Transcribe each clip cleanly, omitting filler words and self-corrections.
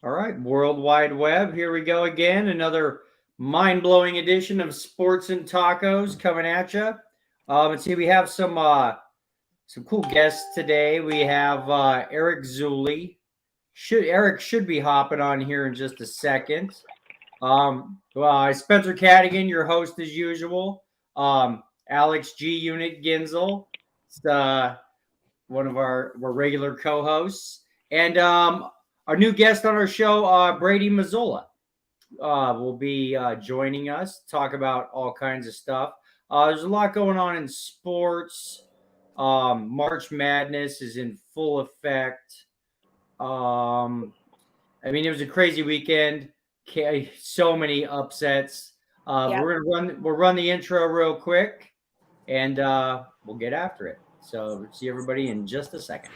All right, World Wide Web. Here we go again. Another mind-blowing edition of Sports and Tacos coming at you. And see, we have some cool guests today. We have Eric Zuley. Eric should be hopping on here in just a second. Spencer Cadigan, your host as usual. Alex G. Unit Ginzel, one of our regular co-hosts, and our new guest on our show, Brady Mazzola, will be joining us to talk about all kinds of stuff. There's a lot going on in sports. March Madness is in full effect. It was a crazy weekend. So many upsets. We'll run the intro real quick, and we'll get after it. So we'll see everybody in just a second.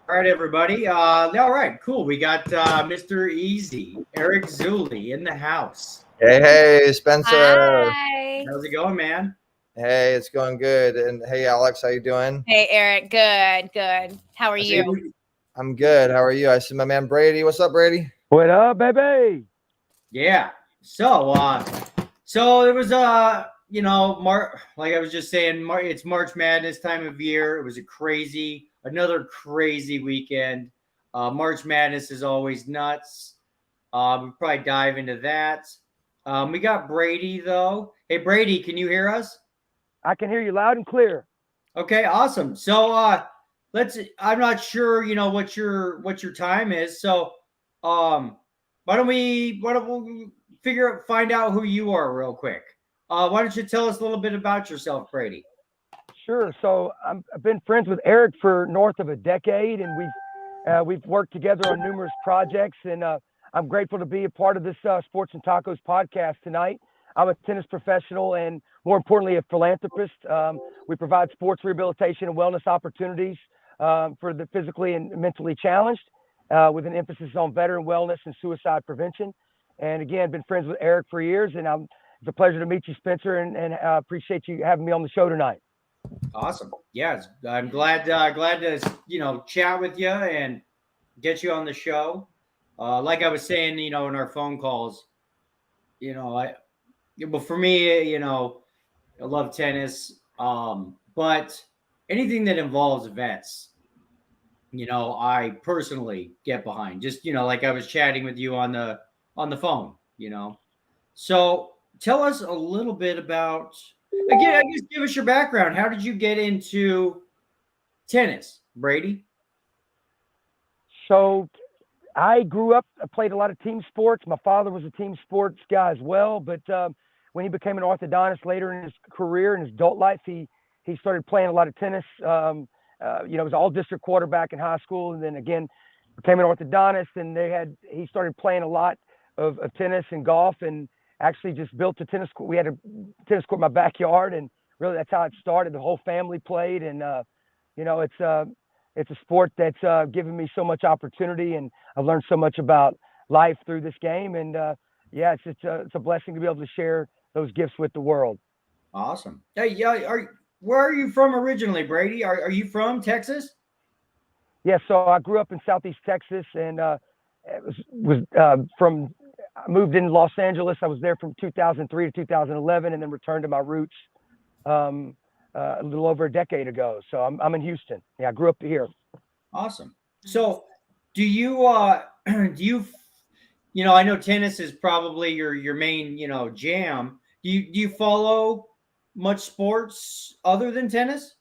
All right, everybody. All right, cool. We got Mr. Easy, Eric Zuley in the house. Hey, Spencer. Hi. How's it going, man? Hey, it's going good. And hey, Alex, how you doing? Hey, Eric. Good. How are you? I'm good. How are you? I see my man Brady. What's up, Brady? What up, baby? Yeah. So there was like I was just saying, it's March Madness time of year. It was another crazy weekend. March Madness is always nuts. We'll probably dive into that. We got Brady though. Hey Brady, can you hear us? I can hear you loud and clear. Okay, awesome. So I'm not sure, what your time is. So why don't we find out who you are real quick. Why don't you tell us a little bit about yourself, Brady? Sure. So I've been friends with Eric for north of a decade, and we've worked together on numerous projects, and I'm grateful to be a part of this Sports and Tacos podcast tonight. I'm a tennis professional and, more importantly, a philanthropist. We provide sports rehabilitation and wellness opportunities for the physically and mentally challenged, with an emphasis on veteran wellness and suicide prevention. And again, been friends with Eric for years, and it's a pleasure to meet you, Spencer, and I appreciate you having me on the show tonight. Awesome. Yeah, I'm glad to chat with you and get you on the show. Like I was saying, in our phone calls, for me, I love tennis, but anything that involves vets, I personally get behind. Just like I was chatting with you on the phone, So tell us a little bit about. Again, I guess give us your background. How did you get into tennis, Brady? So I grew up, I played a lot of team sports. My father was a team sports guy as well. But when he became an orthodontist later in his career, in his adult life, he started playing a lot of tennis. Was all district quarterback in high school, and then again became an orthodontist. And he started playing a lot of tennis and golf, and actually just built a tennis court. We had a tennis court in my backyard, and really that's how it started. The whole family played, and it's a sport that's given me so much opportunity, and I've learned so much about life through this game. And it's a blessing to be able to share those gifts with the world. Awesome. Hey, where are you from originally, Brady? Are you from Texas? Yeah, so I grew up in Southeast Texas, and I moved in Los Angeles. I was there from 2003 to 2011, and then returned to my roots a little over a decade ago. So I'm in Houston. Yeah, I grew up here. Awesome. So do you I know tennis is probably your main, jam. Do you follow much sports other than tennis?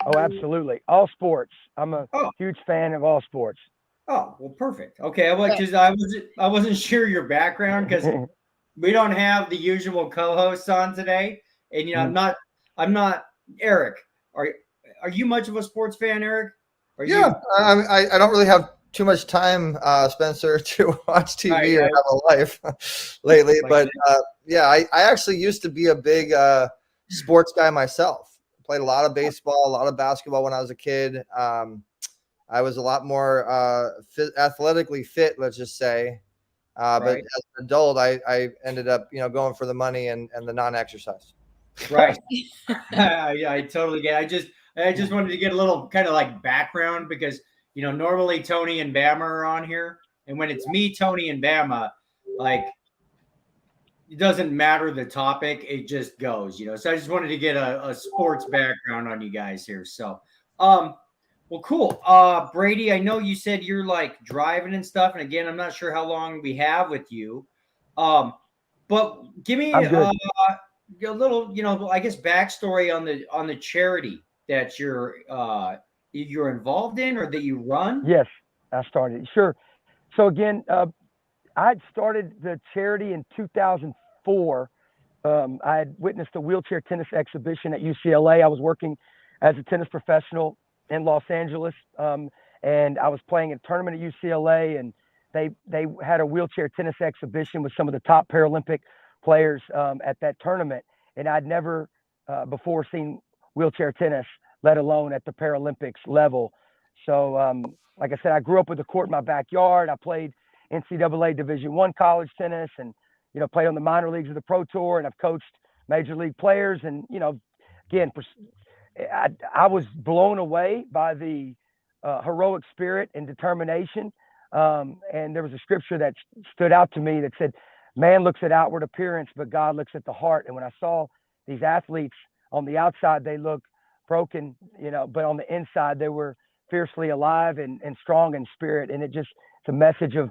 Oh, absolutely. All sports. I'm a huge fan of all sports. Oh, well, perfect. Okay, because I wasn't sure your background, because we don't have the usual co-hosts on today, and I'm not Eric. Are you much of a sports fan, Eric? I don't really have too much time, Spencer, to watch TV or have a life lately, but I actually used to be a big sports guy myself. Played a lot of baseball, a lot of basketball when I was a kid. I was a lot more athletically fit, let's just say. But as an adult, I ended up, going for the money and the non-exercise. Right. I totally get it. I just wanted to get a little kind of like background because, normally Tony and Bama are on here. And when it's me, Tony, and Bama, like, it doesn't matter the topic. It just goes, So I just wanted to get a sports background on you guys here. So, well, cool. Brady, I know you said you're like driving and stuff. And again, I'm not sure how long we have with you. But give me a little, I guess backstory on the charity that you're involved in or that you run. Yes, I started. Sure. So again, I had started the charity in 2004. I had witnessed a wheelchair tennis exhibition at UCLA. I was working as a tennis professional in Los Angeles, and I was playing a tournament at UCLA, and they had a wheelchair tennis exhibition with some of the top Paralympic players at that tournament, and I'd never before seen wheelchair tennis, let alone at the Paralympics level. So, like I said, I grew up with a court in my backyard. I played NCAA Division I college tennis, and played on the minor leagues of the Pro Tour, and I've coached major league players. And again, I was blown away by the heroic spirit and determination. And there was a scripture that stood out to me that said, "Man looks at outward appearance, but God looks at the heart." And when I saw these athletes on the outside, they look broken, but on the inside, they were fiercely alive and strong in spirit. And it's a message of,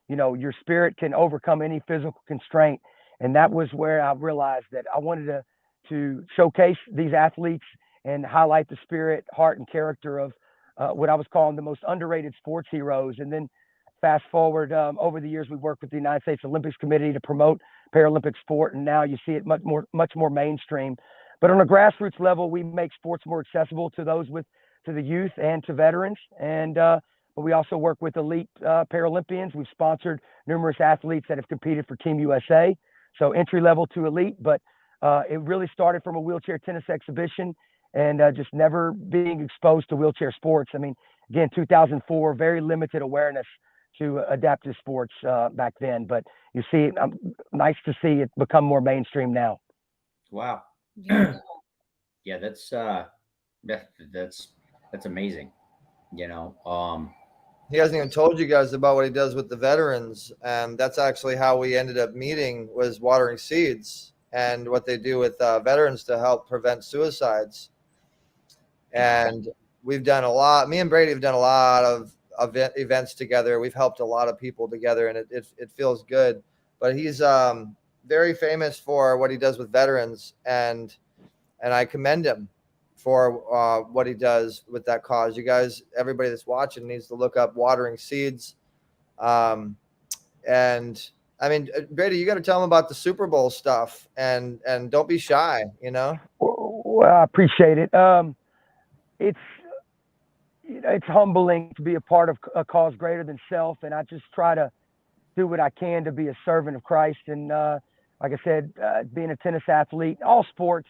your spirit can overcome any physical constraint. And that was where I realized that I wanted to showcase these athletes and highlight the spirit, heart, and character of what I was calling the most underrated sports heroes. And then fast forward, over the years, we worked with the United States Olympics Committee to promote Paralympic sport. And now you see it much more mainstream. But on a grassroots level, we make sports more accessible to the youth and to veterans. And but we also work with elite Paralympians. We've sponsored numerous athletes that have competed for Team USA. So entry level to elite, but it really started from a wheelchair tennis exhibition and just never being exposed to wheelchair sports. I mean, again, 2004, very limited awareness to adaptive sports back then. But you see, nice to see it become more mainstream now. Wow. Yeah, that's amazing. He hasn't even told you guys about what he does with the veterans, and that's actually how we ended up meeting, was watering seeds and what they do with veterans to help prevent suicides. And we've done a lot. Me and Brady have done a lot of events together. We've helped a lot of people together, and it feels good. But he's very famous for what he does with veterans, and I commend him for what he does with that cause. You guys, everybody that's watching needs to look up Watering Seeds. And I mean, Brady, you got to tell them about the Super Bowl stuff, and don't be shy, Well, I appreciate it. It's humbling to be a part of a cause greater than self. And I just try to do what I can to be a servant of Christ. And like I said, being a tennis athlete, all sports,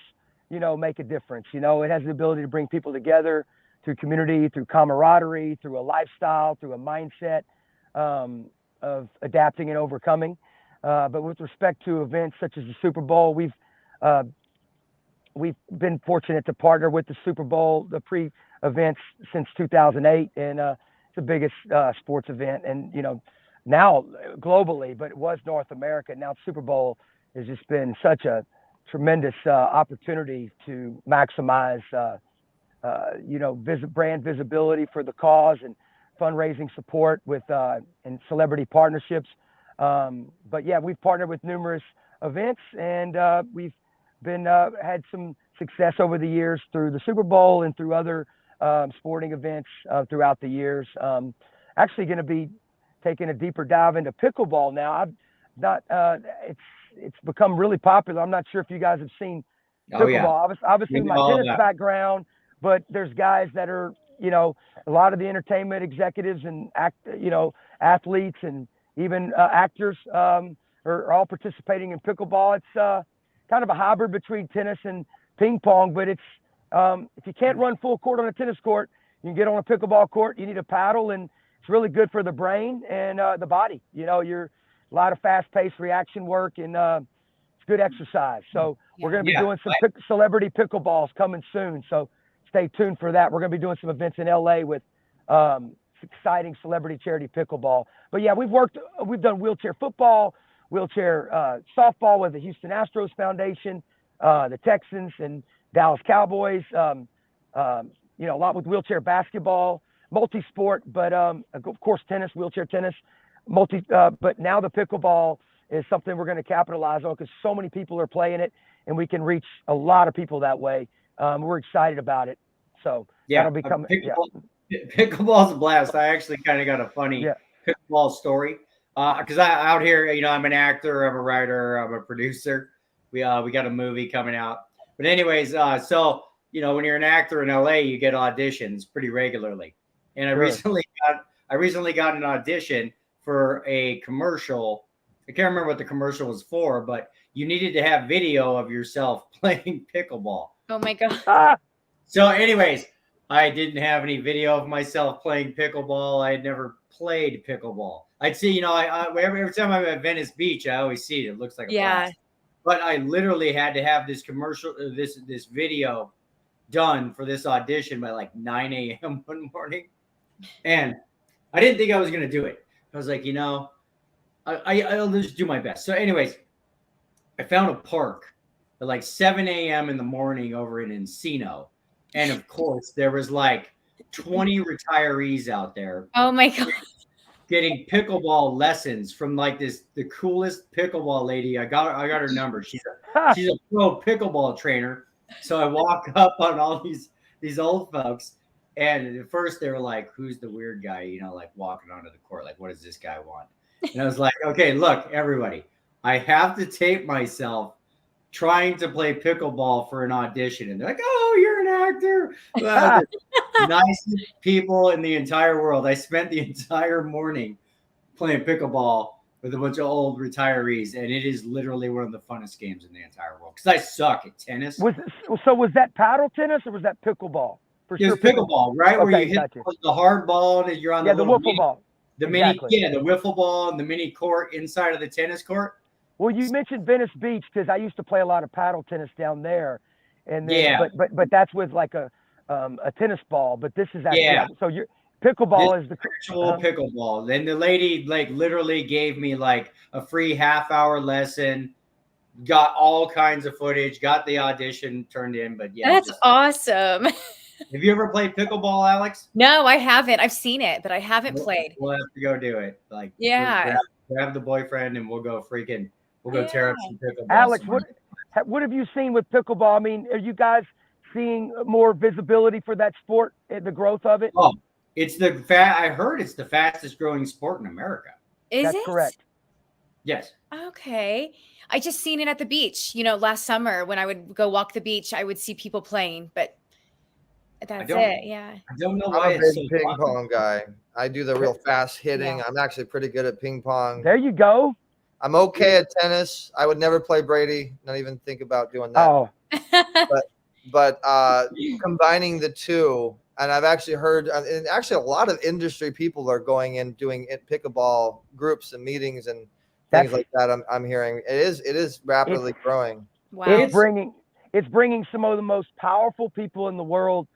make a difference. It has the ability to bring people together through community, through camaraderie, through a lifestyle, through a mindset of adapting and overcoming. But with respect to events such as the Super Bowl, we've been fortunate to partner with the Super Bowl, the pre-events since 2008, and it's the biggest sports event. And now globally, but it was North America. Now Super Bowl has just been such a tremendous opportunity to maximize, brand visibility for the cause and fundraising support with and celebrity partnerships. But yeah, we've partnered with numerous events, and we've been had some success over the years through the Super Bowl and through other sporting events throughout the years. Actually, going to be taking a deeper dive into pickleball now. I've not. It's become really popular. I'm not sure if you guys have seen pickleball. Yeah. Obviously, my tennis background, but there's guys that are, a lot of the entertainment executives and athletes and even actors are all participating in pickleball. It's kind of a hybrid between tennis and ping pong, but it's if you can't run full court on a tennis court, you can get on a pickleball court. You need a paddle, and it's really good for the brain and the body. You're a lot of fast-paced reaction work, and it's good exercise. So we're going to be doing some celebrity pickleballs coming soon. So stay tuned for that. We're going to be doing some events in LA with exciting celebrity charity pickleball. But yeah, we've done wheelchair football, wheelchair softball with the Houston Astros Foundation, the Texans and Dallas Cowboys. A lot with wheelchair basketball, multi-sport, but of course tennis, wheelchair tennis, but now the pickleball is something we're going to capitalize on because so many people are playing it, and we can reach a lot of people that way. We're excited about it. So that'll be coming. Pickleball's a blast. I actually kind of got a funny pickleball story because out here, I'm an actor, I'm a writer, I'm a producer. We got a movie coming out. But anyways, so when you're an actor in LA, you get auditions pretty regularly. And I recently got an audition for a commercial. I can't remember what the commercial was for, but you needed to have video of yourself playing pickleball. Oh my God. So anyways, I didn't have any video of myself playing pickleball. I had never played pickleball. I'd see, every time I'm at Venice Beach, I always see it. It looks like a blast. But I literally had to have this commercial, this video done for this audition by like 9 a.m. one morning. And I didn't think I was going to do it. I was like, I'll just do my best. So anyways, I found a park at like 7 a.m. in the morning over in Encino. And of course, there was like 20 retirees out there. Oh my God. Getting pickleball lessons from like the coolest pickleball lady. I got her number. She's a pro pickleball trainer. So I walk up on all these old folks, and at first they were like, "Who's the weird guy?" Like walking onto the court. Like, what does this guy want? And I was like, "Okay, look, everybody, I have to tape myself trying to play pickleball for an audition." And they're like, "Oh, you're an actor." Well, nicest people in the entire world. I spent the entire morning playing pickleball with a bunch of old retirees, and it is literally one of the funnest games in the entire world because I suck at tennis. Was that paddle tennis or was that pickleball? It was pickleball, right? Okay, where you hit the hard ball and you're on the wiffle ball. The wiffle ball and the mini court inside of the tennis court. Well, you mentioned Venice Beach because I used to play a lot of paddle tennis down there, and then, but that's with like a tennis ball. But this is actually so your pickleball is the actual pickleball. Then the lady like literally gave me like a free half-hour lesson, got all kinds of footage, got the audition turned in. But that's awesome. Have you ever played pickleball, Alex? No, I haven't. I've seen it, but I haven't played. We'll have to go do it. Like grab the boyfriend and we'll go tear up some pickleball. Alex, what have you seen with pickleball? I mean, are you guys seeing more visibility for that sport, the growth of it? Oh, I heard it's the fastest growing sport in America. That's correct. Yes. Okay. I just seen it at the beach. Last summer when I would go walk the beach, I would see people playing, but that's it. Yeah. I don't know why I'm a big ping pong guy. I do the real fast hitting. Yeah. I'm actually pretty good at ping pong. There you go. I'm okay at tennis. I would never play Brady. Not even think about doing that. Oh. but combining the two, and I've actually heard, and actually a lot of industry people are going and doing pickleball groups and meetings and things like that. I'm hearing it is rapidly growing. Wow. It's bringing some of the most powerful people in the world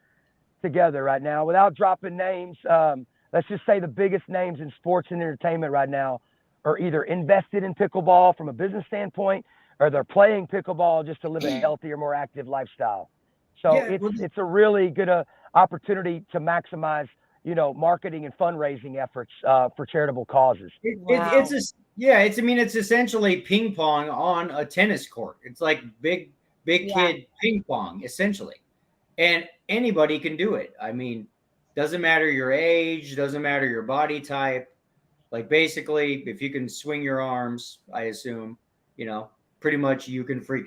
together right now. Without dropping names, let's just say the biggest names in sports and entertainment right now are either invested in pickleball from a business standpoint, or they're playing pickleball just to live a healthier, more active lifestyle. So it's a really good opportunity to maximize, marketing and fundraising efforts for charitable causes. It's essentially ping pong on a tennis court. It's like big kid ping pong essentially, and anybody can do it. I mean, doesn't matter your age, doesn't matter your body type. Like basically, if you can swing your arms, I assume, pretty much you can play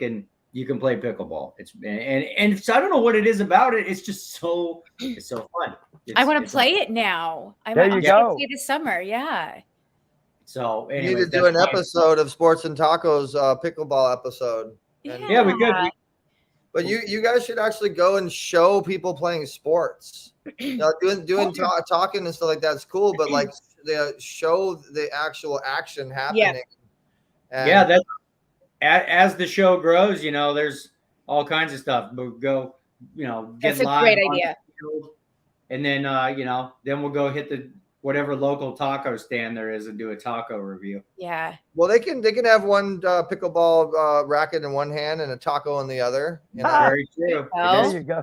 pickleball. And so I don't know what it is about it. It's just so fun. I want to play it now. There you go. Play this summer. Yeah. So you need to do an episode of Sports and Tacos pickleball episode. Yeah, we could. But you guys should actually go and show people playing sports. You know, talking and stuff like that's cool, but like they show the actual action happening. Yeah, that's as the show grows. You know, there's all kinds of stuff. We'll go, you know, get That's a live great on idea. the field, and then you know, then we'll go hit the whatever local taco stand there is and do a taco review. Yeah. Well, they can have one pickleball racket in one hand and a taco in the other. You know? Very true. Oh. There you go.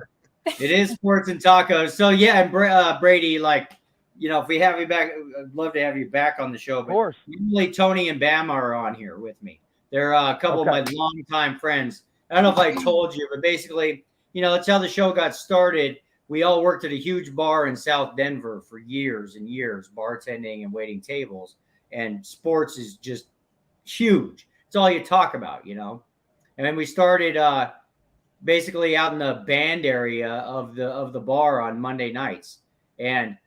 It is sports and tacos. So yeah, and Brady, like, you know, if we have you back, I'd love to have you back on the show. Of course. Usually Tony and Bama are on here with me. They're a couple of Okay. my longtime friends. I don't know if I told you, but basically, you know, that's how the show got started. We all worked at a huge bar in South Denver for years and years, bartending and waiting tables. And sports is just huge. It's all you talk about, you know. And then we started basically out in the band area of the bar on Monday nights. And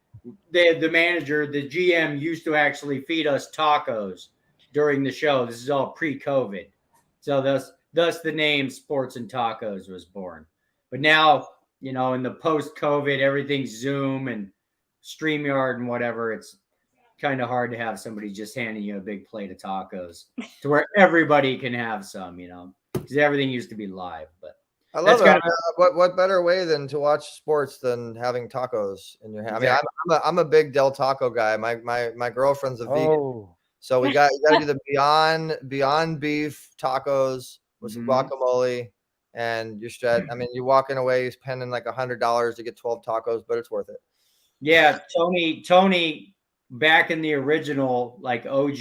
the manager, the GM, used to actually feed us tacos during the show. This is all pre-COVID. So thus the name Sports and Tacos was born. But now, you know, in the post-COVID, everything's Zoom and StreamYard and whatever. It's kind of hard to have somebody just handing you a big plate of tacos to where everybody can have some, you know, because everything used to be live. But I love it. What better way than to watch sports than having tacos in your hand? Exactly. I mean, I'm a big Del Taco guy. My girlfriend's a vegan, Oh, so you got to do the Beyond Beef tacos with some guacamole, and you're straight. I mean, you're walking away spending like $100 to get 12 tacos, but it's worth it. yeah, Tony, back in the original like OG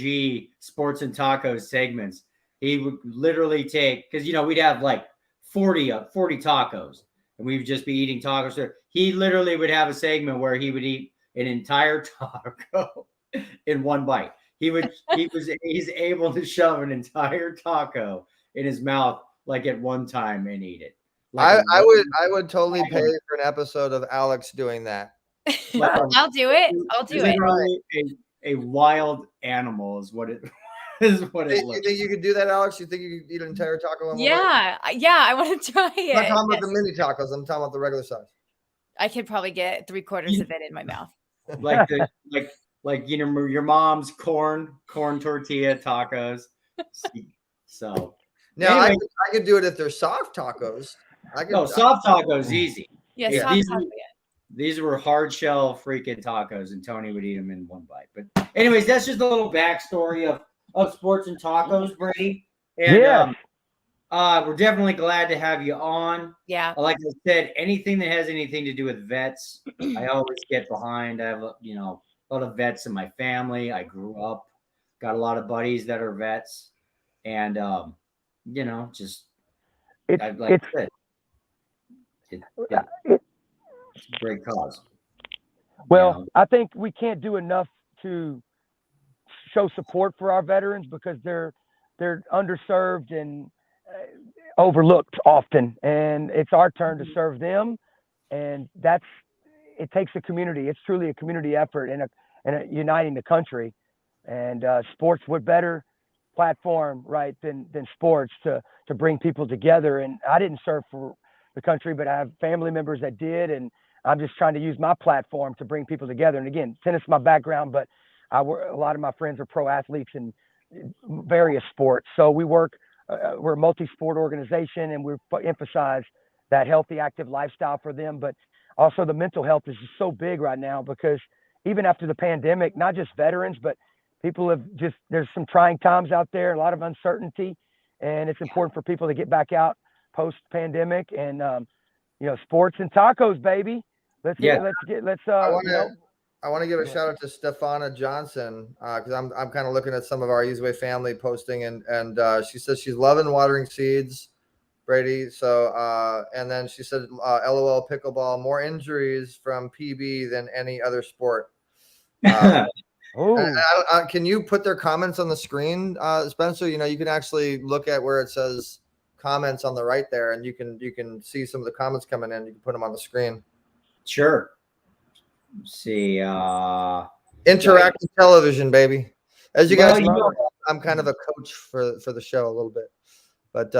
Sports and Tacos segments, he would literally take, because you know we'd have like 40 tacos, and we'd just be eating tacos. He literally would have a segment where he would eat an entire taco in one bite. He's able to shove an entire taco in his mouth like at one time and eat it. Like I would totally pay for an episode of Alex doing that. I'll do it. I'll do it. Literally a wild animal is what it is. What it You looks. think you could do that, Alex? You think you could eat an entire taco in one bite? Yeah, I want to try it. I'm not talking about the mini tacos. I'm talking about the regular size. I could probably get 3/4 of it in my mouth. like you know your mom's corn tortilla tacos. So now anyway, I could do it if they're soft tacos. Soft tacos easy. Yeah, Yeah, soft these- taco. These were hard shell freaking tacos, and Tony would eat them in one bite. But anyways, that's just a little backstory of sports and tacos, Brady. And we're definitely glad to have you on. Yeah. Like I said, anything that has anything to do with vets, I always get behind. I have a lot of vets in my family. I grew up, got a lot of buddies that are vets, and just it's a great cause. Well, I think we can't do enough to show support for our veterans because they're underserved and overlooked often, and it's our turn to serve them. And it takes a community. It's truly a community effort and a uniting the country. And sports, what better platform, right, than sports to bring people together. And I didn't serve for the country, but I have family members that did, and I'm just trying to use my platform to bring people together. And again, tennis is my background, but a lot of my friends are pro athletes in various sports. So we're a multi-sport organization, and we emphasize that healthy, active lifestyle for them. But also the mental health is just so big right now because even after the pandemic, not just veterans, but people there's some trying times out there, a lot of uncertainty, and it's important for people to get back out post-pandemic and, sports and tacos, baby. I want to give a shout out to Stefana Johnson because I'm kind of looking at some of our eZWay family posting and she says she's loving watering seeds, Brady. So and then she said, LOL pickleball, more injuries from PB than any other sport. Can you put their comments on the screen, Spencer? You can actually look at where it says comments on the right there, and you can see some of the comments coming in. You can put them on the screen. Sure. Let's see. Interactive television, baby. As you guys know, know, I'm kind of a coach for the show a little bit. But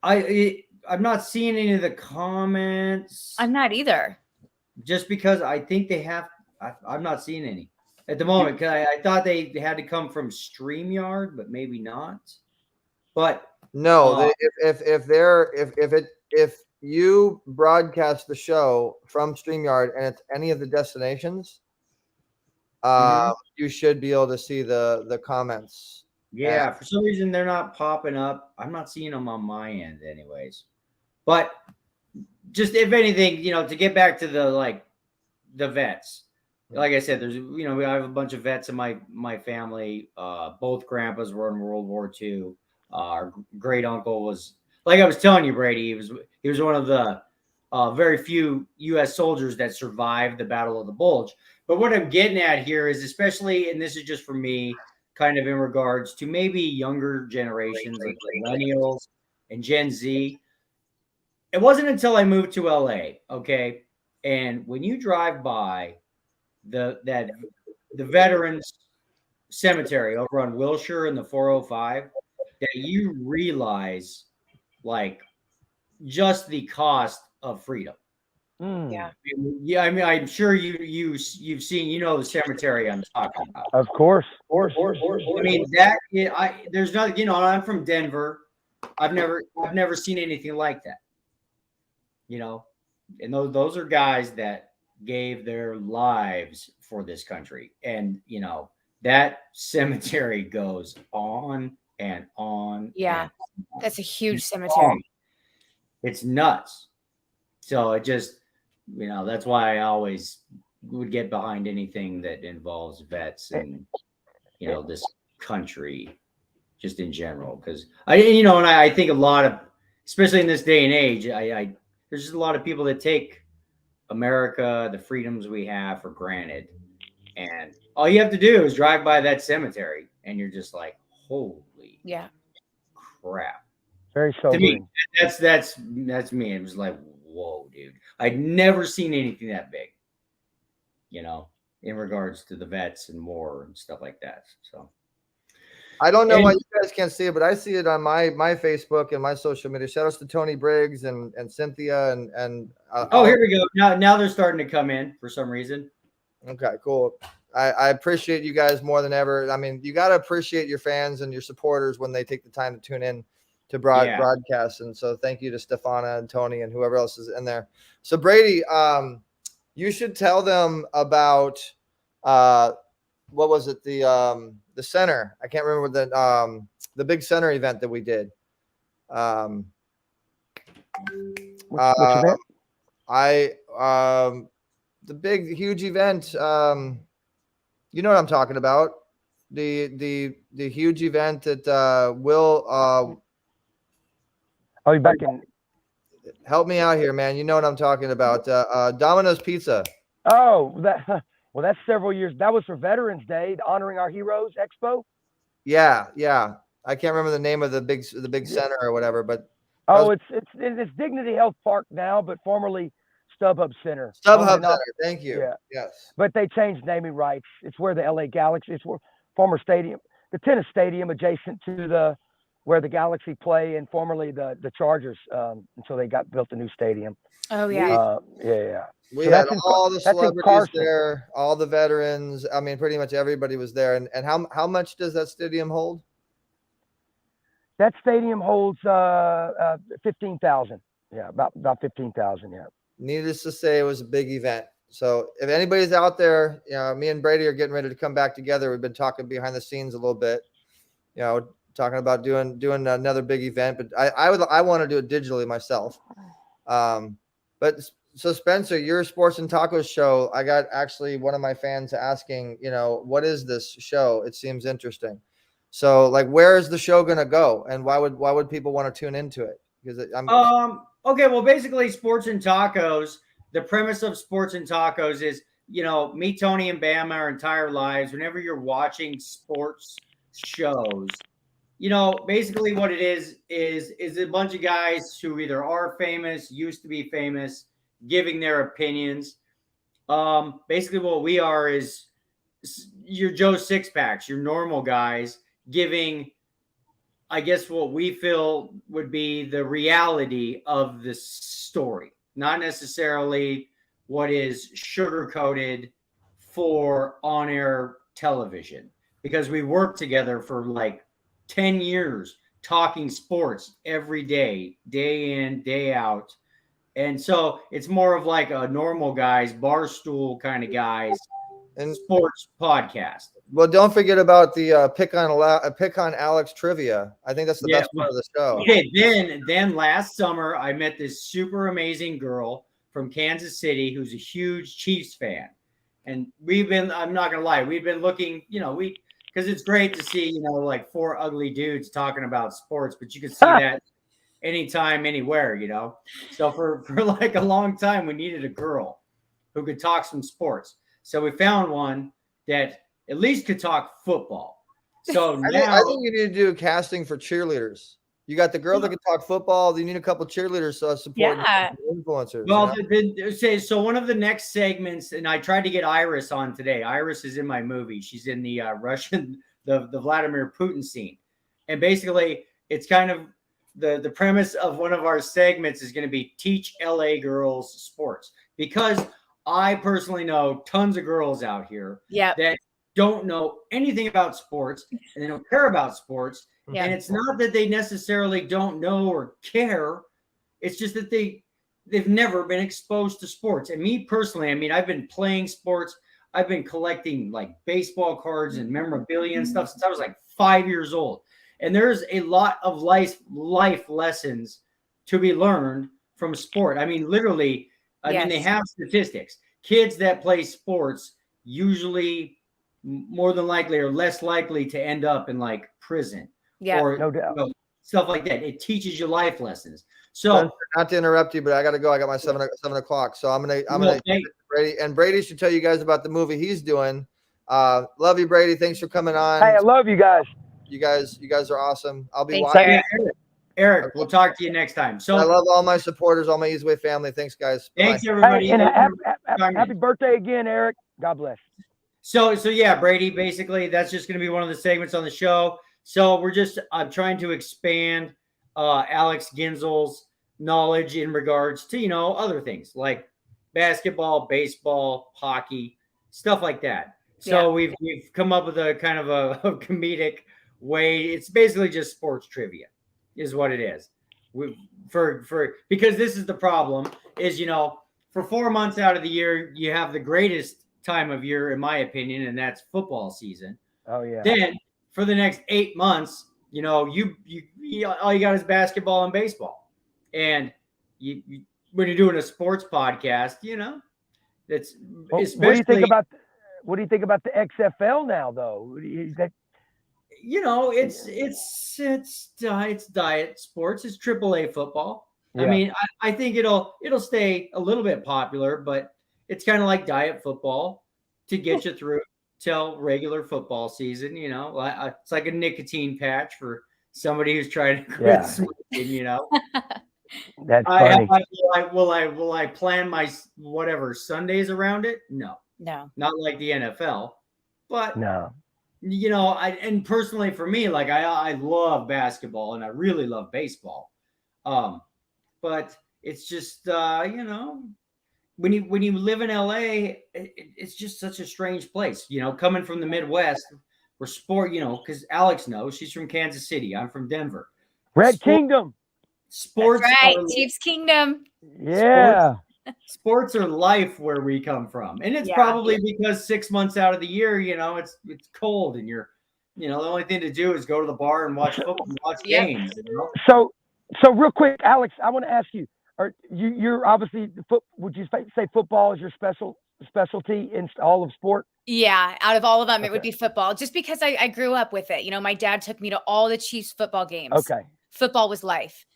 I'm not seeing any of the comments. I'm not either. Just because I think they have. I'm not seeing any at the moment because I thought they had to come from StreamYard, but maybe not. But no, if you broadcast the show from StreamYard and it's any of the destinations, you should be able to see the comments. Yeah, for some reason they're not popping up. I'm not seeing them on my end, anyways. But just if anything, to get back to the vets. Like I said, there's we have a bunch of vets in my family. Both grandpas were in World War II. Our great uncle was, like I was telling you, Brady. He was one of the very few U.S. soldiers that survived the Battle of the Bulge. But what I'm getting at here is, especially, and this is just for me, kind of in regards to maybe younger generations like millennials and Gen Z. It wasn't until I moved to LA, okay, and when you drive by the Veterans Cemetery over on Wilshire and the 405, that you realize like just the cost of freedom. Yeah. Yeah, I mean, I'm sure you've seen the cemetery I'm talking about. Of course. I mean there's nothing. I'm from Denver. I've never seen anything like that. And those are guys that gave their lives for this country, and that cemetery goes on and on. Yeah, and on. that's a huge cemetery. It's nuts. So it just, that's why I always would get behind anything that involves vets and, this country just in general. Because I think a lot of, especially in this day and age, there's just a lot of people that take America, the freedoms we have, for granted. And all you have to do is drive by that cemetery and you're just like, holy crap. Very sobering. To me, that's me. It was like, whoa, dude. I'd never seen anything that big, in regards to the vets and war and stuff like that. So I don't know why you guys can't see it, but I see it on my Facebook and my social media. Shout outs to Tony Briggs and Cynthia and here we go. Now they're starting to come in for some reason. Okay, cool. I appreciate you guys more than ever. I mean, you got to appreciate your fans and your supporters when they take the time to tune in to broadcast. And so thank you to Stefana and Tony and whoever else is in there. So Brady, you should tell them about what was it? The center. I can't remember the big center event that we did. Which event? The big huge event. You know what I'm talking about. The huge event that will I'll be back in. Help me out here, man. You know what I'm talking about. Domino's Pizza. Oh, that's several years. That was for Veterans Day, honoring our heroes expo. Yeah. I can't remember the name of the big center or whatever, but it's Dignity Health Park now, but formerly StubHub Center. StubHub Center. Thank you. Yeah. Yes. But they changed naming rights. It's where the LA Galaxy. It's where former stadium, the tennis stadium adjacent to where the Galaxy play, and formerly the Chargers, until they built a new stadium. Oh yeah. Yeah. We had all the celebrities there, all the veterans. I mean, pretty much everybody was there. And how much does that stadium hold? That stadium holds 15,000. Yeah, about 15,000. Yeah. Needless to say, it was a big event. So if anybody's out there, me and Brady are getting ready to come back together. We've been talking behind the scenes a little bit, talking about doing another big event. But I want to do it digitally myself. But so Spencer, your Sports and Tacos show, I got actually one of my fans asking, what is this show? It seems interesting. So like, where is the show going to go, and why would people want to tune into it? Because okay, well, basically Sports and Tacos, the premise of Sports and Tacos is, me, Tony, and Bam, our entire lives, whenever you're watching sports shows, basically what it is a bunch of guys who either are famous, used to be famous, giving their opinions. Basically what we are is your Joe Six-Packs, your normal guys, giving I guess what we feel would be the reality of the story, not necessarily what is sugar coated for on-air television, because we worked together for like 10 years talking sports every day, day in, day out. And so it's more of like a normal guys, barstool kind of guys, And sports podcast. well, don't forget about the pick on Alex trivia. I think that's the Yeah. best part of the show. Okay, then last summer I met this super amazing girl from Kansas City who's a huge Chiefs fan. And I'm not gonna lie, we've been looking, because it's great to see, like four ugly dudes talking about sports, but you can see that anytime, anywhere, So for like a long time, we needed a girl who could talk some sports. So we found one that at least could talk football. So I think you need to do casting for cheerleaders. You got the girl that can talk football. You need a couple cheerleaders supporting influencers. Well, so one of the next segments, and I tried to get Iris on today. Iris is in my movie. She's in the Russian, the Vladimir Putin scene. And basically, it's kind of the premise of one of our segments is going to be teach LA girls sports, because I personally know tons of girls out here that don't know anything about sports and they don't care about sports. Yeah. And it's not that they necessarily don't know or care. It's just that they've never been exposed to sports. And me personally, I mean, I've been playing sports. I've been collecting like baseball cards and memorabilia and stuff since I was like 5 years old. And there's a lot of life lessons to be learned from sport. I mean, literally, I mean, they have statistics. Kids that play sports usually more than likely are less likely to end up in like prison or no doubt. Stuff like that. It teaches you life lessons. So not to interrupt you, but I got to go. I got my 7 o'clock. So I'm gonna Brady, and Brady should tell you guys about the movie he's doing. Love you, Brady. Thanks for coming on. Hey, I love you guys. You guys are awesome. I'll be Thanks, watching. Eric, we'll talk to you next time. So I love all my supporters, all my eZWay family. Thanks, guys. Thanks, Bye. everybody. Hey, and happy birthday again, Eric. God bless. So yeah, Brady, basically that's just going to be one of the segments on the show. So I'm trying to expand Alex Ginzel's knowledge in regards to, other things like basketball, baseball, hockey, stuff like that. So we've come up with a kind of a comedic way. It's basically just sports trivia is what it is. Because this is the problem is, for 4 months out of the year, you have the greatest time of year, in my opinion, and that's football season. Oh yeah. Then for the next 8 months, you all you got is basketball and baseball. And you when you're doing a sports podcast, that's especially. What do you think about the XFL now, though? It's diet sports. It's AAA football. Yeah. I mean, I think it'll stay a little bit popular, but it's kind of like diet football to get you through till regular football season. It's like a nicotine patch for somebody who's trying to quit smoking. That's funny. Will I plan my whatever Sundays around it? No, not like the NFL, but no. And personally for me, like I love basketball and I really love baseball. But it's just, when you live in LA, it's just such a strange place, coming from the Midwest where sport, because Alex knows she's from Kansas City. I'm from Denver. Red Kingdom. Sports. That's right. Chiefs Kingdom. Yeah. Sports are life where we come from. And it's probably because 6 months out of the year, it's cold and you're, the only thing to do is go to the bar and watch football and watch games. So real quick, Alex, I want to ask you, you're obviously, would you say football is your specialty in all of sport? Yeah. Out of all of them, it would be football, just because I grew up with it. My dad took me to all the Chiefs football games. Okay. Football was life.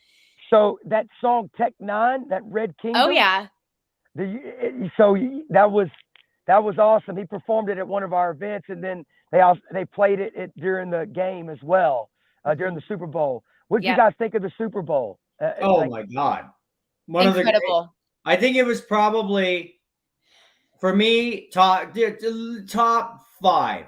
So that song Tech Nine, that Red Kingdom. Oh yeah. So that was awesome. He performed it at one of our events, and then they played it during the game as well, during the Super Bowl. What did you guys think of the Super Bowl? My God. Incredible. I think it was probably, for me, top 5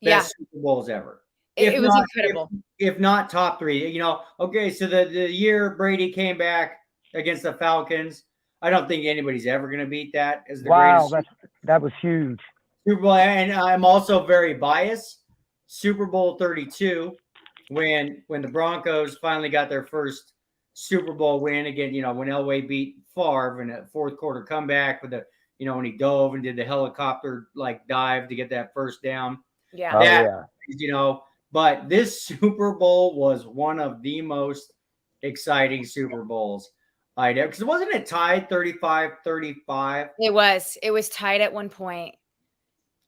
best Super Bowls ever. It was incredible. if not top 3. Okay, so the year Brady came back against the Falcons, I don't think anybody's ever going to beat that as the greatest that was huge. Super Bowl. And I'm also very biased. Super Bowl 32, when the Broncos finally got their first Super Bowl win again, when Elway beat Favre in a fourth quarter comeback with when he dove and did the helicopter dive to get that first down. Yeah. But this Super Bowl was one of the most exciting Super Bowls I did, because wasn't it tied 35-35? It was tied at one point.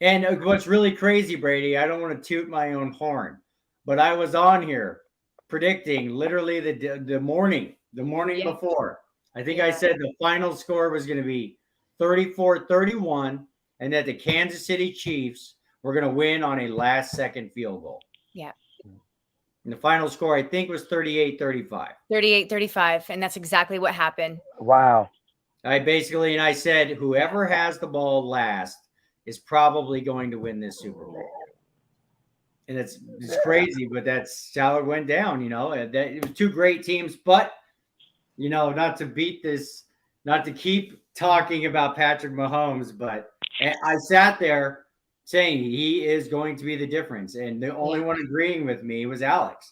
And what's really crazy, Brady, I don't want to toot my own horn, but I was on here predicting literally the morning before. I think I said the final score was going to be 34-31, and that the Kansas City Chiefs were going to win on a last-second field goal. Yeah. And the final score, I think, was 38-35. 38-35, and that's exactly what happened. Wow. I said, whoever has the ball last is probably going to win this Super Bowl. And it's crazy, but that's how it went down. It was two great teams, but not to keep talking about Patrick Mahomes, but I sat there saying he is going to be the difference, and the only one agreeing with me was Alex.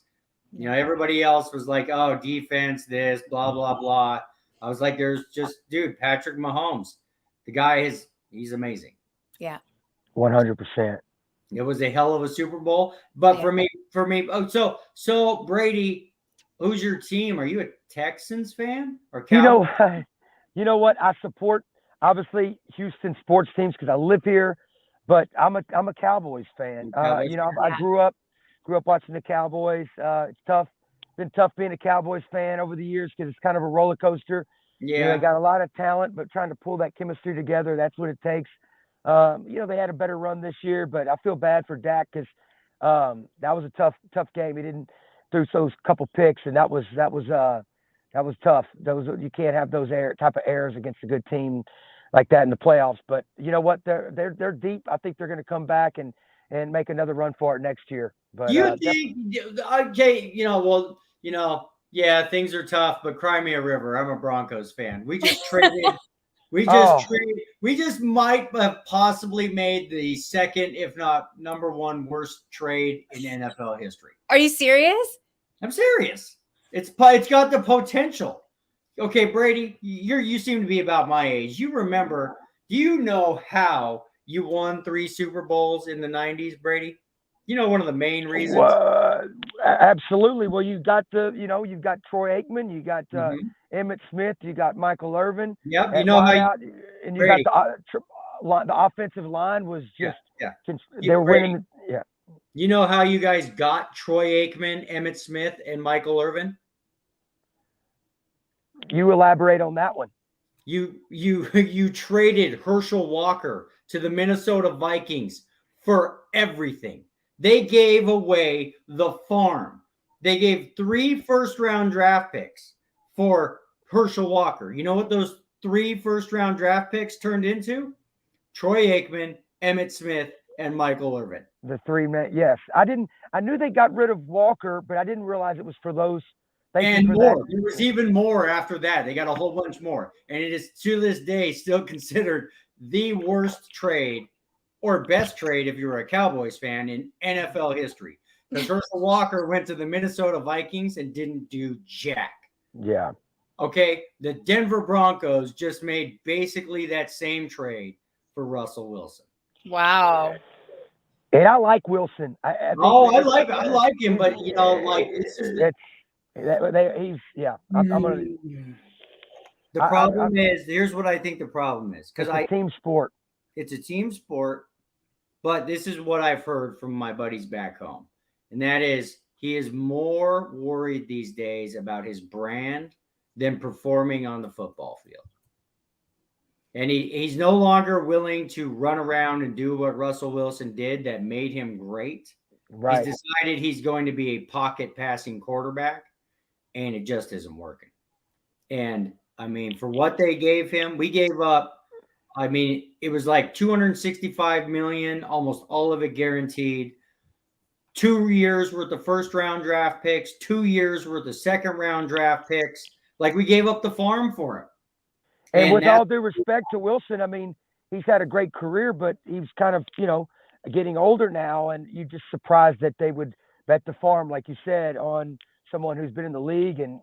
Everybody else was like, "Oh, defense, this, blah blah blah." I was like, "There's just, dude, Patrick Mahomes, the guy he's amazing." Yeah, 100%. It was a hell of a Super Bowl, but for me, oh, so Brady, who's your team? Are you a Texans fan or Cowboys? You know what? I support obviously Houston sports teams because I live here, but I'm a Cowboys fan. I grew up watching the Cowboys. It's tough. It's been tough being a Cowboys fan over the years because it's kind of a roller coaster. Yeah, they got a lot of talent, but trying to pull that chemistry together, that's what it takes. They had a better run this year, but I feel bad for Dak because that was a tough game. He didn't threw those couple picks, and that was tough. You can't have those type of errors against a good team like that in the playoffs. But you know what? They're deep. I think they're going to come back and make another run for it next year. But you think? Okay, yeah, things are tough, but cry me a river. I'm a Broncos fan. We just traded. We just might have possibly made the second, if not number one, worst trade in NFL history. Are you serious? I'm serious. It's got the potential. Okay, Brady, you seem to be about my age. You remember? Do you know how you won 3 Super Bowls in the 90s, Brady? One of the main reasons. Absolutely. Well, you've got you've got Troy Aikman, you got Emmitt Smith, you got Michael Irvin. Yep. And you Brady. got the offensive line was just they're winning. Yeah. You know how you guys got Troy Aikman, Emmitt Smith, and Michael Irvin? You elaborate on that one. You traded Herschel Walker to the Minnesota Vikings for everything. They gave away the farm. They gave 3 first-round draft picks for Herschel Walker. You know what those 3 first-round draft picks turned into? Troy Aikman, Emmitt Smith, and Michael Irvin. The 3 men, yes. I knew they got rid of Walker, but I didn't realize it was for those. And more. There was even more after that. They got a whole bunch more. And it is to this day still considered the worst trade or best trade if you were a Cowboys fan in NFL history. Because Herschel Walker went to the Minnesota Vikings and didn't do jack. Yeah. Okay. The Denver Broncos just made basically that same trade for Russell Wilson. Wow. And I like Wilson. I like him, but it's just I'm gonna. The problem is, here's what I think the problem is, because it's a team sport. It's a team sport, but this is what I've heard from my buddies back home, and that is he is more worried these days about his brand than performing on the football field. And he's no longer willing to run around and do what Russell Wilson did that made him great. Right. He's decided he's going to be a pocket passing quarterback, and it just isn't working. And, I mean, for what they gave him, we gave up, I mean, it was like $265 million, almost all of it guaranteed. 2 years worth of first round draft picks, 2 years worth of second round draft picks. Like we gave up the farm for him. And with all due respect to Wilson, I mean, he's had a great career, but he's kind of, getting older now, and you're just surprised that they would bet the farm, like you said, on someone who's been in the league, and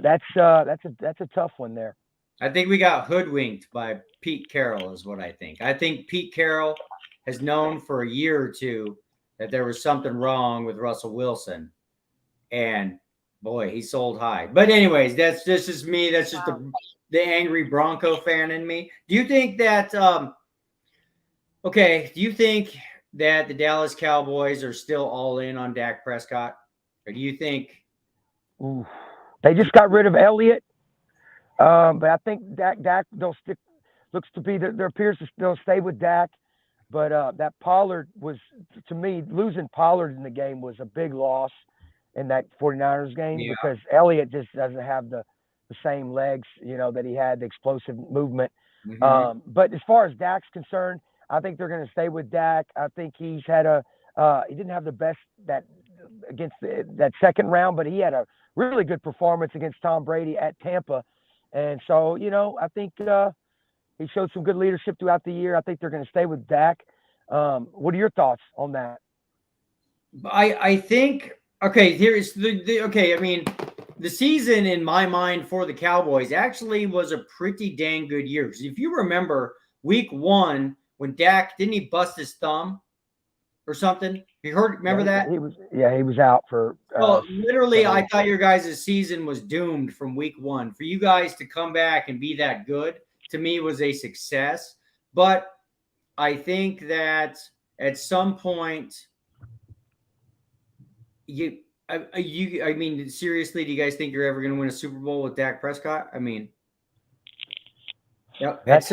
that's a tough one there. I think we got hoodwinked by Pete Carroll, is what I think. I think Pete Carroll has known for a year or two that there was something wrong with Russell Wilson, and boy, he sold high. But anyways, that's just me. That's just the angry Bronco fan in me. Do you think that? Do you think that the Dallas Cowboys are still all in on Dak Prescott, or do you think they just got rid of Elliott? But I think Dak they'll stick. Looks to be there appears to they'll stay with Dak. But that Pollard was, to me, losing Pollard in the game was a big loss in that 49ers game because Elliott just doesn't have the same legs, that he had, the explosive movement. Mm-hmm. But as far as Dak's concerned, I think they're going to stay with Dak. I think he's had he didn't have the best against that second round, but he had a really good performance against Tom Brady at Tampa. And so, I think he showed some good leadership throughout the year. I think they're going to stay with Dak. What are your thoughts on that? I think, here's I mean, the season in my mind for the Cowboys actually was a pretty dang good year. Because if you remember week 1, when Dak, didn't he bust his thumb or something? Remember that? He was out for. Literally, I thought your guys' season was doomed from week 1. For you guys to come back and be that good, to me, was a success. But I think that at some point, I mean, seriously, do you guys think you're ever going to win a Super Bowl with Dak Prescott? I mean, yep. At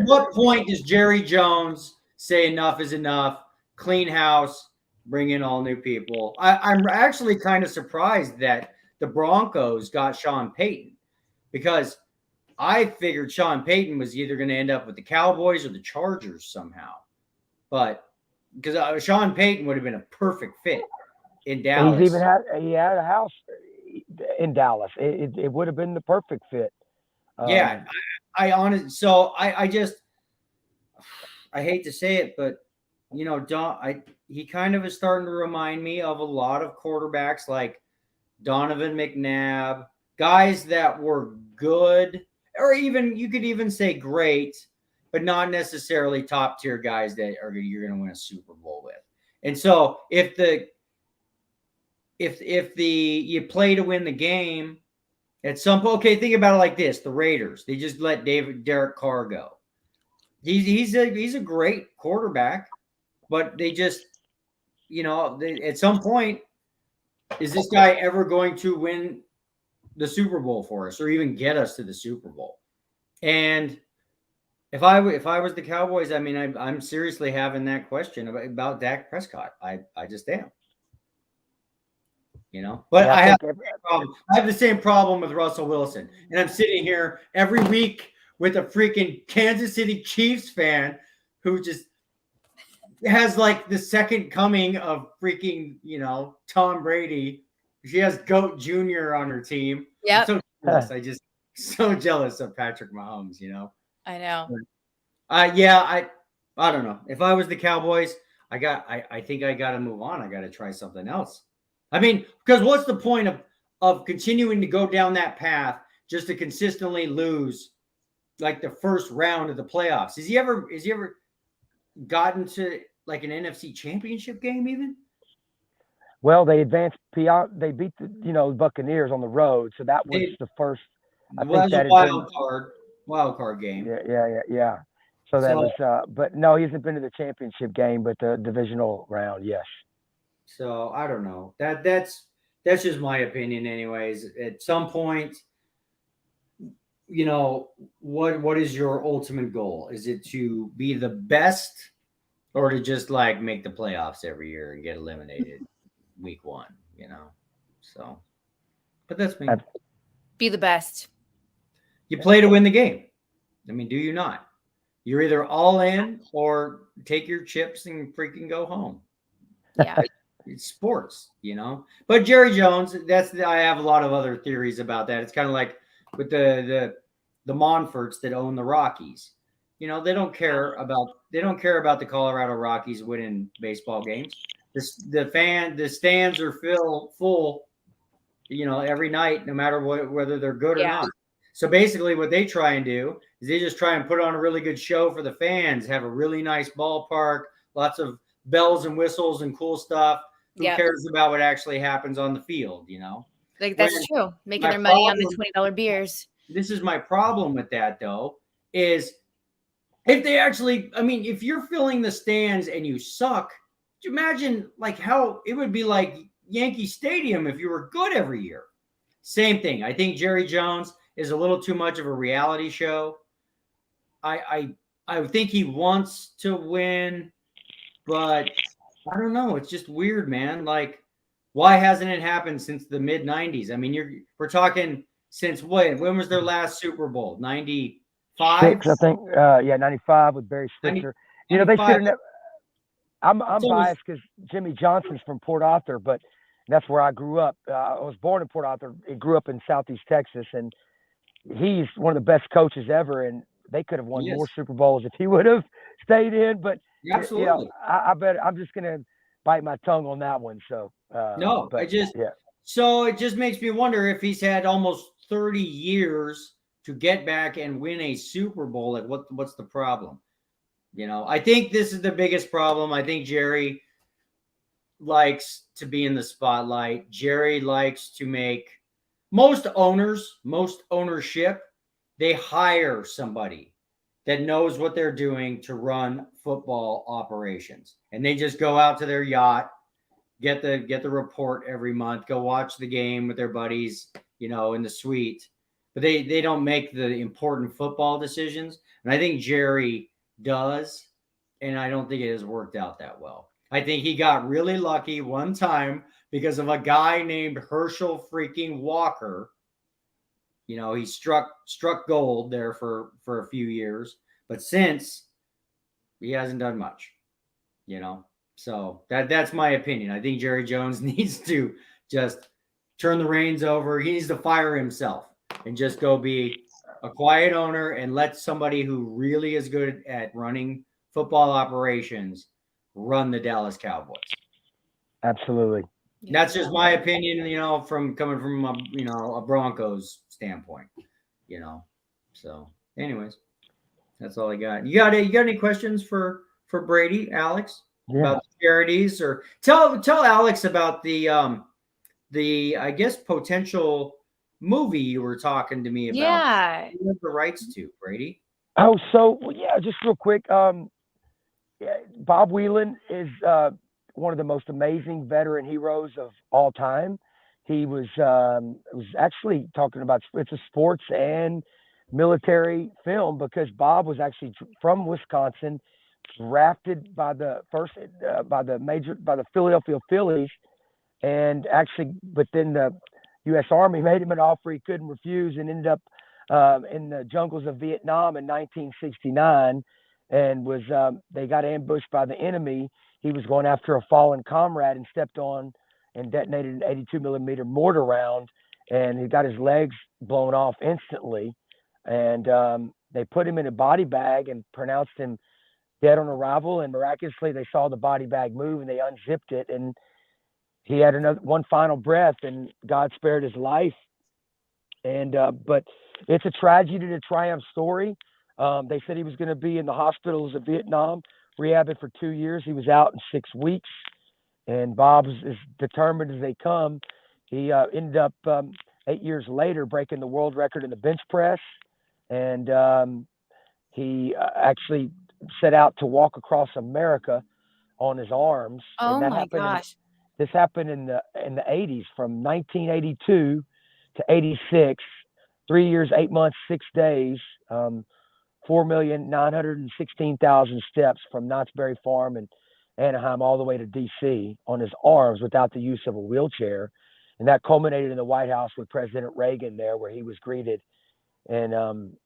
what point does Jerry Jones say enough is enough, clean house, bring in all new people? I'm actually kind of surprised that the Broncos got Sean Payton, because I figured Sean Payton was either going to end up with the Cowboys or the Chargers somehow. But because Sean Payton would have been a perfect fit in Dallas. He had a house in Dallas. It would have been the perfect fit. I honestly, I hate to say it, but he kind of is starting to remind me of a lot of quarterbacks like Donovan McNabb, guys that were good, or even you could even say great, but not necessarily top tier guys that you're going to win a Super Bowl with. And so if you play to win the game at some point, think about it like this: the Raiders, they just let Derek Carr go. He's a great quarterback, but they just, at some point, is this guy ever going to win the Super Bowl for us or even get us to the Super Bowl? And if I was the Cowboys, I mean, I'm seriously having that question about Dak Prescott. I just am. But I have the same problem with Russell Wilson, and I'm sitting here every week with a freaking Kansas City Chiefs fan who just has like the second coming of freaking, Tom Brady. She has Goat Jr. on her team. Yeah. I just so jealous of Patrick Mahomes, I know. I don't know. If I was the Cowboys, I think I got to move on. I got to try something else. I mean, because what's the point of continuing to go down that path just to consistently lose like the first round of the playoffs? Has he ever gotten to like an NFC championship game even? Well, they advanced. They beat the Buccaneers on the road, so that was the first. I think that was wild card game. Yeah. So that was, but no, he hasn't been to the championship game, but the divisional round, yes. So I don't know. That's just my opinion, anyways. At some point, what is your ultimate goal? Is it to be the best, or to just like make the playoffs every year and get eliminated week 1? So, but that's me. Be the best. You play to win the game. I mean, do you not? You're either all in or take your chips and freaking go home. Yeah. It's sports, you know. But Jerry Jones, I have a lot of other theories about that. It's kind of like with the Monforts that own the Rockies. You know, they don't care about the Colorado Rockies winning baseball games. The stands are full, you know, every night, no matter whether they're good or not. So basically, what they try and do is they just try and put on a really good show for the fans, have a really nice ballpark, lots of bells and whistles and cool stuff. Who cares about what actually happens on the field, you know? Like, that's true. Making their money on the $20 beers. This is my problem with that, though, is if they actually, I mean, if you're filling the stands and you suck, imagine like how it would be like Yankee Stadium if you were good every year. Same thing. I think Jerry Jones is a little too much of a reality show. I think he wants to win, but I don't know. It's just weird, man. Like, why hasn't it happened since the mid 90s? I mean, we're talking since when? When was their last Super Bowl? 95? I think. 95 with Barry Switzer. You know, they should have. I'm biased because Jimmy Johnson's from Port Arthur, but that's where I grew up. I was born in Port Arthur. I grew up in Southeast Texas, and he's one of the best coaches ever. And they could have won more Super Bowls if he would have stayed in. But absolutely, you know, I bet I'm just gonna bite my tongue on that one. So so it just makes me wonder if he's had almost 30 years to get back and win a Super Bowl. Like, what's the problem? You know, I think this is the biggest problem. I think Jerry likes to be in the spotlight. Jerry likes to make most ownership, they hire somebody that knows what they're doing to run football operations. And they just go out to their yacht, get the report every month, go watch the game with their buddies, you know, in the suite. But they don't make the important football decisions. And I think Jerry does, and I don't think it has worked out that well. I think he got really lucky one time because of a guy named Herschel freaking Walker. You know, he struck gold there for a few years, but since he hasn't done much, you know. So that's my opinion. I think Jerry Jones needs to just turn the reins over. He needs to fire himself and just go be a quiet owner and let somebody who really is good at running football operations run the Dallas Cowboys. Absolutely. That's just my opinion, you know, coming from a Broncos standpoint, you know. So, anyways, that's all I got. You got any questions for Brady, Alex, about the charities, or tell Alex about the I guess potential movie you were talking to me about. Yeah. Who has the rights to, Brady? Oh, so just real quick. Bob Whelan is one of the most amazing veteran heroes of all time. He was actually talking about, it's a sports and military film because Bob was actually from Wisconsin, drafted by the Philadelphia Phillies, and actually, but then the U.S. Army made him an offer he couldn't refuse, and ended up in the jungles of Vietnam in 1969, and was they got ambushed by the enemy. He was going after a fallen comrade and stepped on and detonated an 82 millimeter mortar round, and he got his legs blown off instantly. And they put him in a body bag and pronounced him dead on arrival. And miraculously, they saw the body bag move and they unzipped it, and he had one final breath, and God spared his life. And but it's a tragedy to triumph story. They said he was going to be in the hospitals of Vietnam, rehabbing for 2 years. He was out in 6 weeks, and Bob's as determined as they come. He ended up 8 years later breaking the world record in the bench press, and he actually set out to walk across America on his arms. Oh, and that my gosh. This happened in the 80s, from 1982 to 86, 3 years, 8 months, 6 days, 4,916,000 steps from Knott's Berry Farm in Anaheim all the way to D.C. on his arms without the use of a wheelchair. And that culminated in the White House with President Reagan there, where he was greeted. And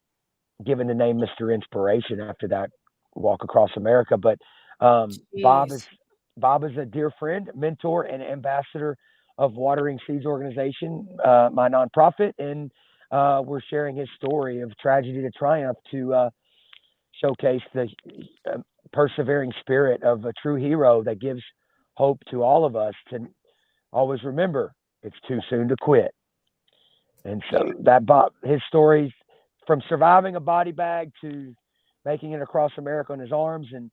given the name Mr. Inspiration after that walk across America. But Bob is a dear friend, mentor, and ambassador of Watering Seeds organization, my nonprofit, and we're sharing his story of tragedy to triumph to showcase the persevering spirit of a true hero that gives hope to all of us to always remember it's too soon to quit. And so that Bob, his stories from surviving a body bag to making it across America on his arms and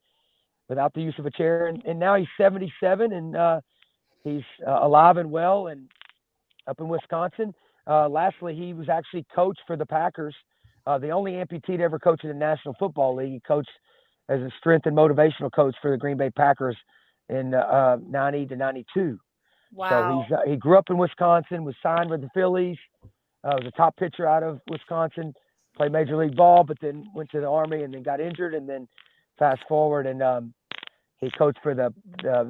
without the use of a chair. And now he's 77 and he's alive and well and up in Wisconsin. Lastly, he was actually coach for the Packers, the only amputee to ever coach in the National Football League. He coached as a strength and motivational coach for the Green Bay Packers in 90 to 92. Wow. So he grew up in Wisconsin, was signed with the Phillies, was a top pitcher out of Wisconsin, played Major League Ball, but then went to the Army and then got injured. And then fast forward, and he coached for the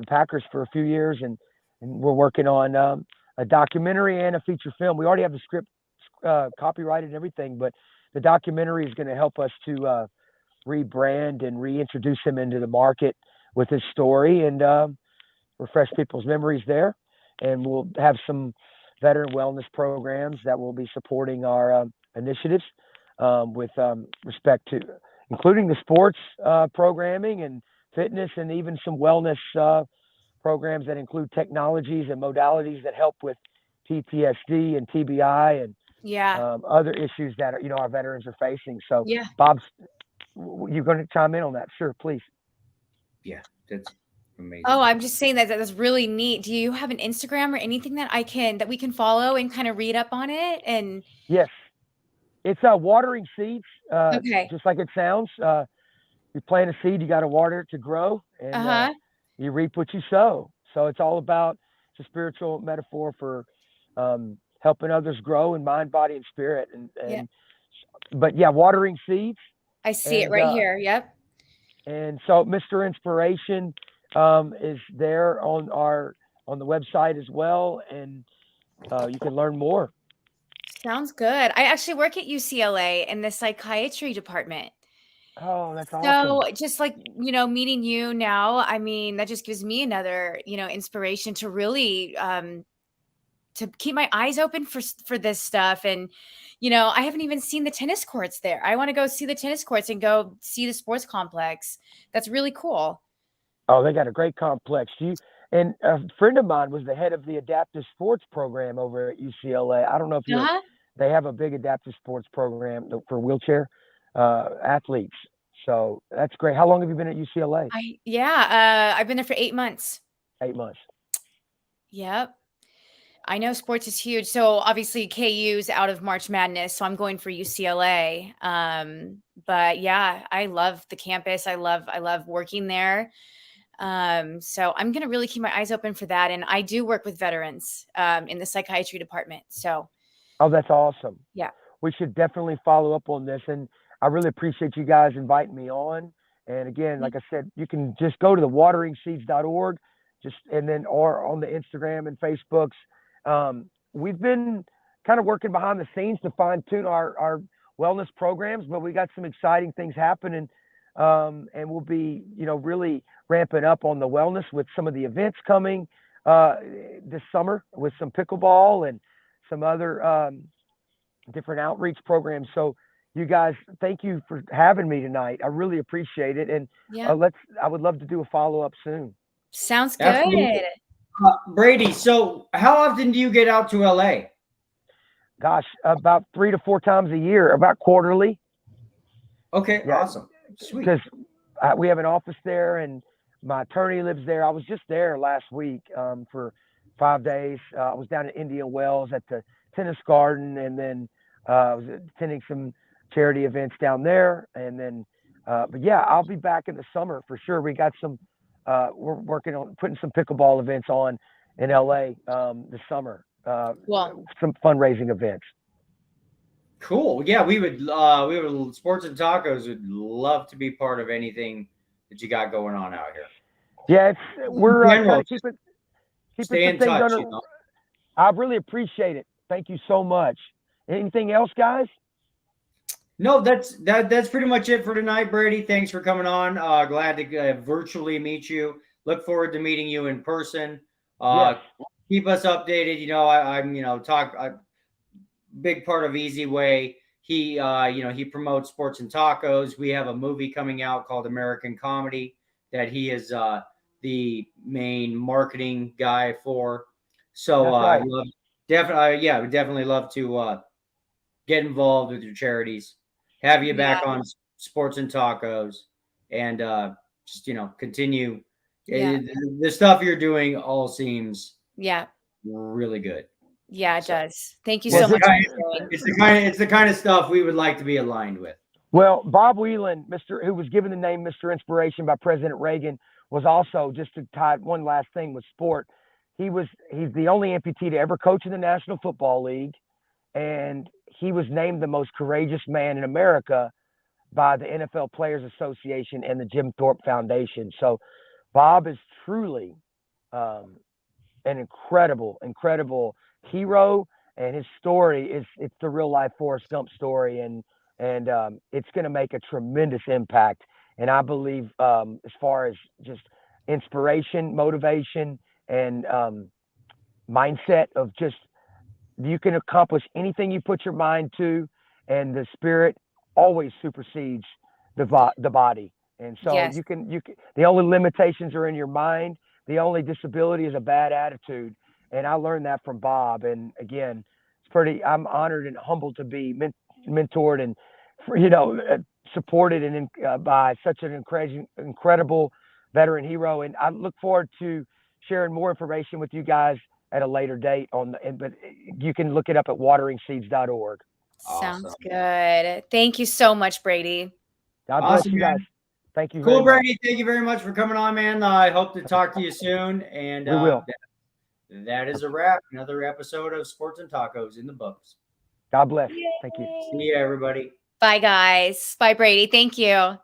Packers for a few years. And we're working on a documentary and a feature film. We already have the script copyrighted and everything, but the documentary is going to help us to rebrand and reintroduce him into the market with his story and refresh people's memories there. And we'll have some veteran wellness programs that will be supporting our initiatives with respect to including the sports programming and fitness and even some wellness programs that include technologies and modalities that help with PTSD and TBI and other issues that our veterans are facing. So Bob, you're going to chime in on that? Sure, please. Yeah, that's amazing. Oh, I'm just saying that's really neat. Do you have an Instagram or anything that we can follow and kind of read up on it? And yes, it's Watering Seeds. Okay. Just like it sounds. You plant a seed, you got to water it to grow, and you reap what you sow. So it's all about it's a spiritual metaphor for helping others grow in mind, body, and spirit. But Watering Seeds. I see it right here. Yep. And so Mr. Inspiration is there on the website as well, and you can learn more. Sounds good. I actually work at UCLA in the psychiatry department. Oh, that's awesome. So just like, meeting you now, I mean, that just gives me another, inspiration to really to keep my eyes open for this stuff. And, I haven't even seen the tennis courts there. I want to go see the tennis courts and go see the sports complex. That's really cool. Oh, they got a great complex. And a friend of mine was the head of the adaptive sports program over at UCLA. I don't know if they have a big adaptive sports program for wheelchair athletes. So that's great. How long have you been at UCLA? I've been there for 8 months. 8 months. Yep. I know sports is huge. So obviously KU's out of March Madness, so I'm going for UCLA. But I love the campus. I love working there. So I'm going to really keep my eyes open for that. And I do work with veterans in the psychiatry department. So. Oh, that's awesome. Yeah. We should definitely follow up on this. And I really appreciate you guys inviting me on. And again, like I said, you can just go to the wateringseeds.org or on the Instagram and Facebooks. We've been kind of working behind the scenes to fine tune our wellness programs, but we got some exciting things happening. And we'll be, really ramping up on the wellness with some of the events coming this summer with some pickleball and some other different outreach programs. So you guys, thank you for having me tonight. I really appreciate it. And I would love to do a follow-up soon. Sounds good. Brady, so how often do you get out to LA? Gosh, about 3 to 4 times a year, about quarterly. Okay, awesome. Sweet. Because we have an office there and my attorney lives there. I was just there last week for 5 days. I was down at Indian Wells at the tennis garden, and then I was attending some charity events down there. And then, I'll be back in the summer for sure. We got we're working on putting some pickleball events on in LA this summer. Some fundraising events. Cool. Yeah, we would Sports and Tacos would love to be part of anything that you got going on out here. Yeah, we're trying to keep stay in touch. I really appreciate it. Thank you so much. Anything else, guys? No, that's pretty much it for tonight, Brady. Thanks for coming on. Glad to virtually meet you. Look forward to meeting you in person. Yes. Keep us updated. I'm big part of eZWay. He promotes sports and tacos. We have a movie coming out called American Comedy that he is the main marketing guy for. So That's right. would definitely love to get involved with your charities. Have you back on sports and tacos, and just continue. Yeah. The stuff you're doing all seems Yeah. really good. Yeah, it So, does. Thank you it's so the much. kind- it's the kind of stuff we would like to be aligned with. Well, Bob Whelan, who was given the name Mr. Inspiration by President Reagan, was also, just to tie one last thing with sport, he's the only amputee to ever coach in the National Football League, and he was named the most courageous man in America by the NFL Players Association and the Jim Thorpe Foundation. So Bob is truly an incredible hero, and his story it's the real life Forrest Gump story, and it's going to make a tremendous impact. And I believe as far as just inspiration, motivation, and mindset of just you can accomplish anything you put your mind to, and the spirit always supersedes the body. And so Yes. you can the only limitations are in your mind. The only disability is a bad attitude. And I learned that from Bob. And again, I'm honored and humbled to be mentored and, supported and by such an incredible veteran hero. And I look forward to sharing more information with you guys at a later date but you can look it up at wateringseeds.org. Sounds Awesome. good. Thank you so much, Brady. God bless Awesome, you guys. man. Thank you. Cool, very much. Brady. Thank you very much for coming on, man. I hope to talk to you soon. And We will. That is a wrap. Another episode of Sports and Tacos in the books. God bless. Thank you. See you, everybody. Bye, guys. Bye, Brady. Thank you.